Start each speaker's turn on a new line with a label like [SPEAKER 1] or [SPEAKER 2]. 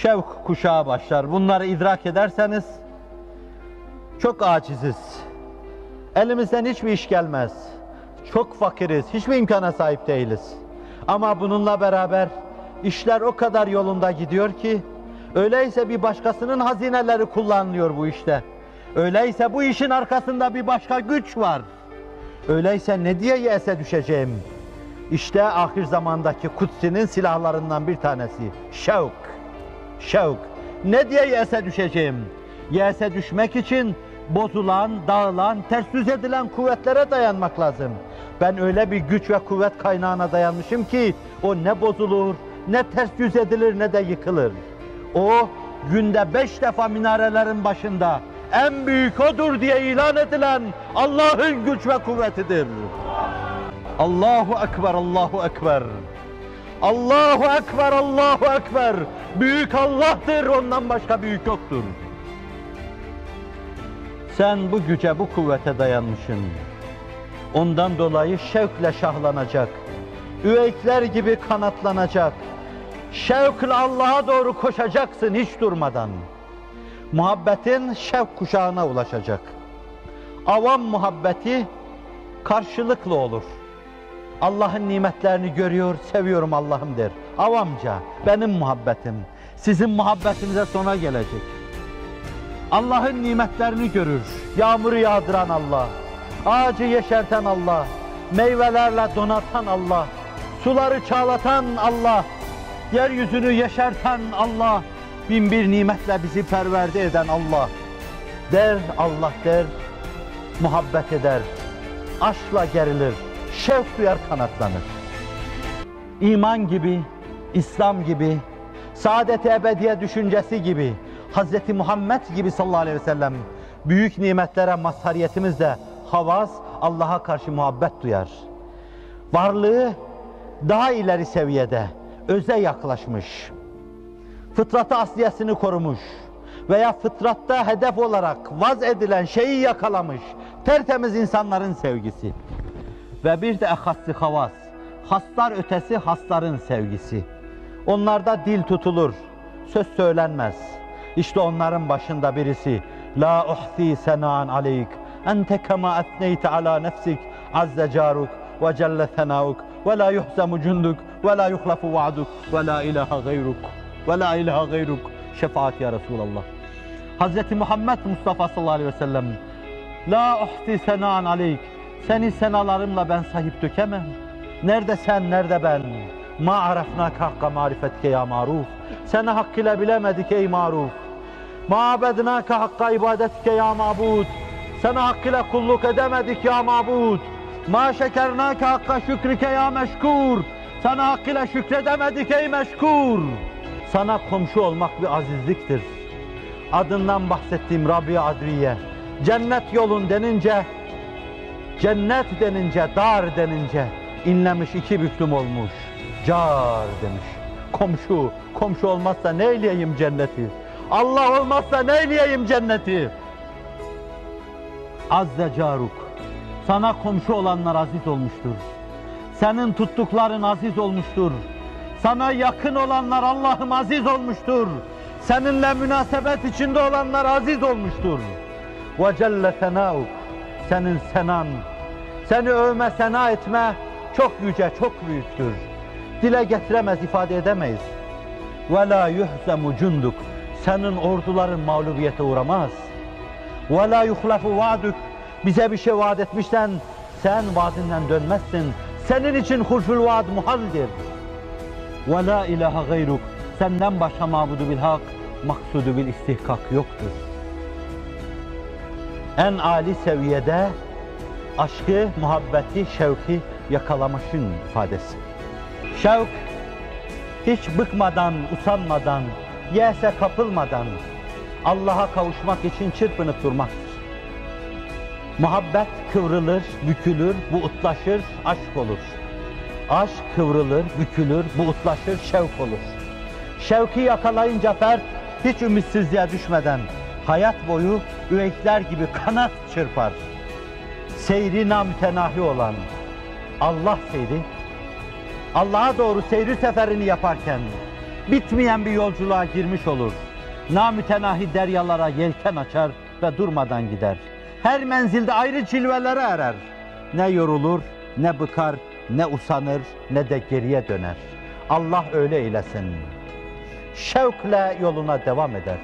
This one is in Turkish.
[SPEAKER 1] şevk kuşağı başlar. Bunları idrak ederseniz çok aciziz. Elimizden hiçbir iş gelmez. Çok fakiriz, hiçbir imkana sahip değiliz. Ama bununla beraber işler o kadar yolunda gidiyor ki, öyleyse bir başkasının hazineleri kullanılıyor bu işte. Öyleyse bu işin arkasında bir başka güç var. Öyleyse ne diye yese düşeceğim? İşte ahir zamandaki Kutsi'nin silahlarından bir tanesi. Şevk. Şevk. Ne diye yese düşeceğim? Yese düşmek için bozulan, dağılan, ters yüz edilen kuvvetlere dayanmak lazım. Ben öyle bir güç ve kuvvet kaynağına dayanmışım ki o ne bozulur, ne ters yüz edilir, ne de yıkılır. O günde 5 defa minarelerin başında en büyük odur diye ilan edilen Allah'ın güç ve kuvvetidir. Allahu Ekber, Allahu Ekber. Allahu Ekber, Allahu Ekber. Büyük Allah'tır, ondan başka büyük yoktur. Sen bu güce, bu kuvvete dayanmışsın. Ondan dolayı şevkle şahlanacak, üveykler gibi kanatlanacak, şevkle Allah'a doğru koşacaksın hiç durmadan. Muhabbetin şevk kuşağına ulaşacak. Avam muhabbeti karşılıklı olur. Allah'ın nimetlerini görüyor, seviyorum Allah'ım der. Avamca, benim muhabbetim, sizin muhabbetinize sona gelecek. Allah'ın nimetlerini görür, yağmuru yağdıran Allah, ağacı yeşerten Allah, meyvelerle donatan Allah, suları çağlatan Allah, yeryüzünü yeşerten Allah, bin bir nimetle bizi perverde eden Allah. Der, Allah der, muhabbet eder, aşkla gerilir, şevk duyar, kanatlanır. İman gibi, İslam gibi, saadet-i ebediye düşüncesi gibi, Hz. Muhammed gibi sallallahu aleyhi ve sellem büyük nimetlere mazhariyetimizle havas, Allah'a karşı muhabbet duyar. Varlığı daha ileri seviyede, öze yaklaşmış, fıtratı asliyesini korumuş veya fıtratta hedef olarak vaz edilen şeyi yakalamış tertemiz insanların sevgisi. Ve bir de ehassi havas, haslar ötesi hasların sevgisi. Onlarda dil tutulur, söz söylenmez. İşte onların başında birisi, La uhsi sena'an aleyk, ente kema etneyte ala nefsik, azze caruk ve celle senauk, ve la yuhzemu cunduk, ve la yuhlafu va'duk, ve la ilahe gayruk, ve la ilahe gayruk, şefaat ya Resulallah. Hz. Muhammed Mustafa sallallahu aleyhi ve sellem, La uhsi sena'an aleyk, seni senalarımla ben sahip dökemem. Nerede sen, nerede ben? Ma arafnâke hakka marifetke ya maruf. Seni hakkıyla bilemedik ey maruf. Ma abednâke hakka ibadetke ya mabud. Sana hakkıyla kulluk edemedik ya mabud. Ma şekernâke hakka şükrike ya meşkur. Sana hakkıyla şükredemedik ey meşkur. Sana komşu olmak bir azizliktir. Adından bahsettiğim Rabbi Adviye. Cennet yolun denince, cennet denince, dar denince inlemiş, iki büklüm olmuş. Car demiş. Komşu, komşu olmazsa ne eyleyeyim cenneti? Allah olmazsa ne eyleyeyim cenneti? Azze caruk. Sana komşu olanlar aziz olmuştur. Senin tuttukların aziz olmuştur. Sana yakın olanlar Allah'ım aziz olmuştur. Seninle münasebet içinde olanlar aziz olmuştur. Ve celle senauk. Senin senan, seni övme, sena etme çok yüce, çok büyüktür. Dile getiremez, ifade edemeyiz. Ve la yuhzemu cunduk. Senin orduların mağlubiyete uğramaz. Ve la yuhlafu va'duk. Bize bir şey vaat etmişsen sen vaadinden dönmezsin. Senin için hulful vaad muhaldir. Ve la ilahe gayruk. Senden başka mabudu bil hak, maksudu bil istihkak yoktur. En âli seviyede aşkı, muhabbeti, şevki yakalamışın ifadesi. Şevk, hiç bıkmadan, usanmadan, yese kapılmadan Allah'a kavuşmak için çırpınıp durmaktır. Muhabbet kıvrılır, bükülür, buğutlaşır, aşk olur. Aşk kıvrılır, bükülür, buğutlaşır, şevk olur. Şevki yakalayınca fert hiç ümitsizliğe düşmeden hayat boyu üveykler gibi kanat çırpar. Seyri namütenahi olan Allah seyri, Allah'a doğru seyri seferini yaparken bitmeyen bir yolculuğa girmiş olur. Namütenahi deryalara yelken açar ve durmadan gider. Her menzilde ayrı cilvelere erer. Ne yorulur, ne bıkar, ne usanır, ne de geriye döner. Allah öyle eylesin. Şevkle yoluna devam eder.